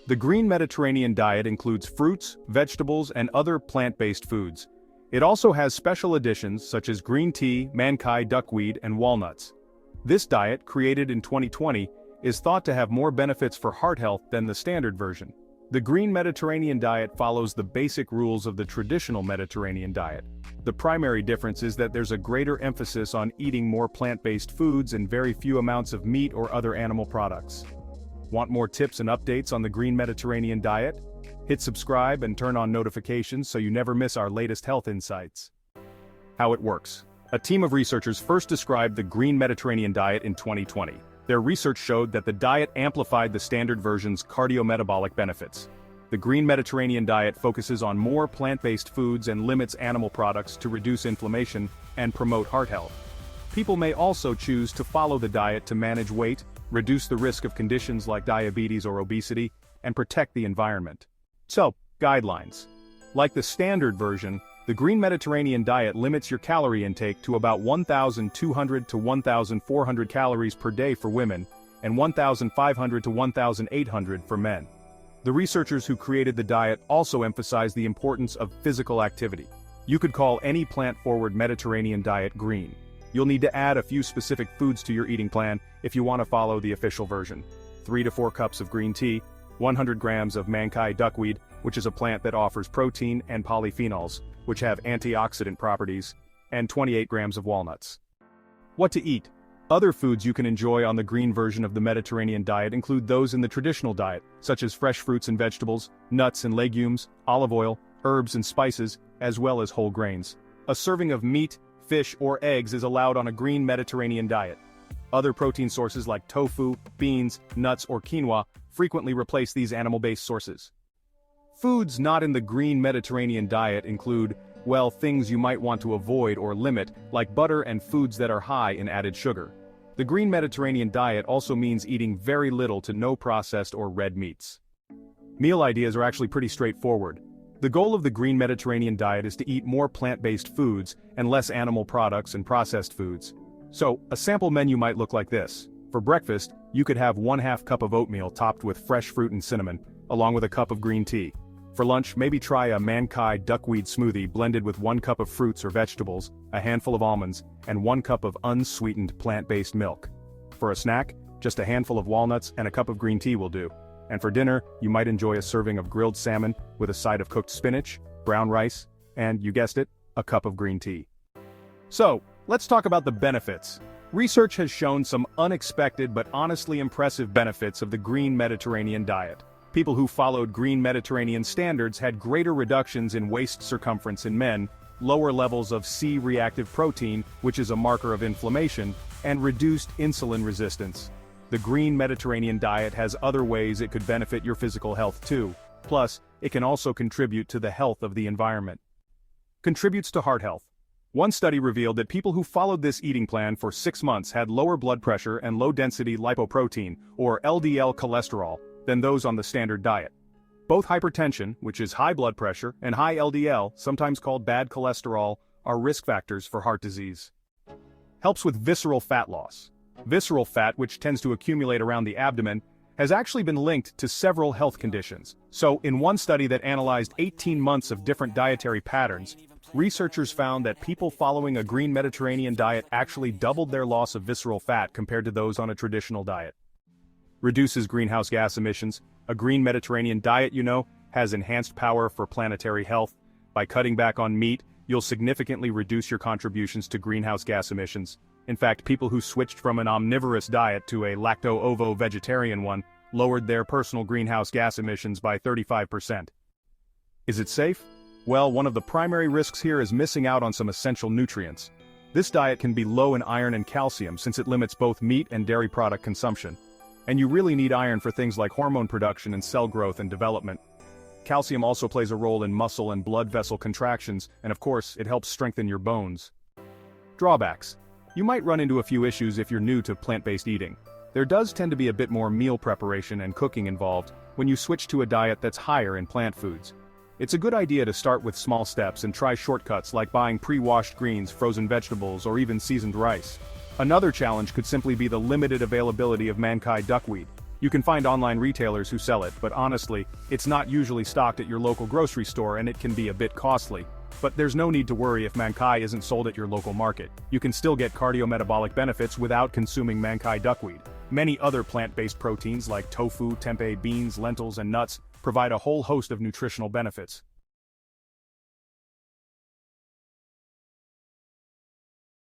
The green Mediterranean diet includes fruits, vegetables, and other plant-based foods. It also has special additions such as green tea, mankai duckweed, and walnuts. This diet, created in 2020, is thought to have more benefits for heart health than the standard version. The green Mediterranean diet follows the basic rules of the traditional Mediterranean diet. The primary difference is that there's a greater emphasis on eating more plant-based foods and very few amounts of meat or other animal products. Want more tips and updates on the green Mediterranean diet? Hit subscribe and turn on notifications so you never miss our latest health insights. How it works. A team of researchers first described the green Mediterranean diet in 2020. Their research showed that the diet amplified the standard version's cardiometabolic benefits. The green Mediterranean diet focuses on more plant-based foods and limits animal products to reduce inflammation and promote heart health. People may also choose to follow the diet to manage weight, reduce the risk of conditions like diabetes or obesity, and protect the environment. So, guidelines. Like the standard version, the green Mediterranean diet limits your calorie intake to about 1,200 to 1,400 calories per day for women, and 1,500 to 1,800 for men. The researchers who created the diet also emphasized the importance of physical activity. You could call any plant-forward Mediterranean diet green. You'll need to add a few specific foods to your eating plan if you want to follow the official version. 3 to 4 cups of green tea, 100 grams of mankai duckweed, which is a plant that offers protein and polyphenols, which have antioxidant properties, and 28 grams of walnuts. What to eat? Other foods you can enjoy on the green version of the Mediterranean diet include those in the traditional diet, such as fresh fruits and vegetables, nuts and legumes, olive oil, herbs and spices, as well as whole grains. A serving of meat, fish, or eggs is allowed on a green Mediterranean diet. Other protein sources like tofu, beans, nuts, or quinoa frequently replace these animal-based sources. Foods not in the green Mediterranean diet include, well, things you might want to avoid or limit, like butter and foods that are high in added sugar. The green Mediterranean diet also means eating very little to no processed or red meats. Meal ideas are actually pretty straightforward. The goal of the green Mediterranean diet is to eat more plant-based foods and less animal products and processed foods. So, a sample menu might look like this. For breakfast, you could have 1/2 cup of oatmeal topped with fresh fruit and cinnamon, along with a cup of green tea. For lunch, maybe try a mankai duckweed smoothie blended with 1 cup of fruits or vegetables, a handful of almonds, and 1 cup of unsweetened plant-based milk. For a snack, just a handful of walnuts and a cup of green tea will do. And for dinner, you might enjoy a serving of grilled salmon with a side of cooked spinach, brown rice, and, you guessed it, a cup of green tea. So, let's talk about the benefits. Research has shown some unexpected but honestly impressive benefits of the green Mediterranean diet. People who followed green Mediterranean standards had greater reductions in waist circumference in men, lower levels of C-reactive protein, which is a marker of inflammation, and reduced insulin resistance. The green Mediterranean diet has other ways it could benefit your physical health too. Plus, it can also contribute to the health of the environment. Contributes to heart health. One study revealed that people who followed this eating plan for 6 months had lower blood pressure and low-density lipoprotein, or LDL cholesterol, than those on the standard diet. Both hypertension, which is high blood pressure, and high LDL, sometimes called bad cholesterol, are risk factors for heart disease. Helps with visceral fat loss. Visceral fat, which tends to accumulate around the abdomen, has actually been linked to several health conditions. So, in one study that analyzed 18 months of different dietary patterns, researchers found that people following a green Mediterranean diet actually doubled their loss of visceral fat compared to those on a traditional diet. Reduces greenhouse gas emissions. A green Mediterranean diet, has enhanced power for planetary health. By cutting back on meat, you'll significantly reduce your contributions to greenhouse gas emissions. In fact, people who switched from an omnivorous diet to a lacto-ovo-vegetarian one lowered their personal greenhouse gas emissions by 35%. Is it safe? Well, one of the primary risks here is missing out on some essential nutrients. This diet can be low in iron and calcium since it limits both meat and dairy product consumption. And you really need iron for things like hormone production and cell growth and development. Calcium also plays a role in muscle and blood vessel contractions, and of course, it helps strengthen your bones. Drawbacks. You might run into a few issues if you're new to plant-based eating. There does tend to be a bit more meal preparation and cooking involved when you switch to a diet that's higher in plant foods. It's a good idea to start with small steps and try shortcuts like buying pre-washed greens, frozen vegetables, or even seasoned rice. Another challenge could simply be the limited availability of mankai duckweed. You can find online retailers who sell it, but honestly, it's not usually stocked at your local grocery store and it can be a bit costly. But there's no need to worry if mankai isn't sold at your local market. You can still get cardiometabolic benefits without consuming mankai duckweed. Many other plant-based proteins like tofu, tempeh, beans, lentils, and nuts provide a whole host of nutritional benefits.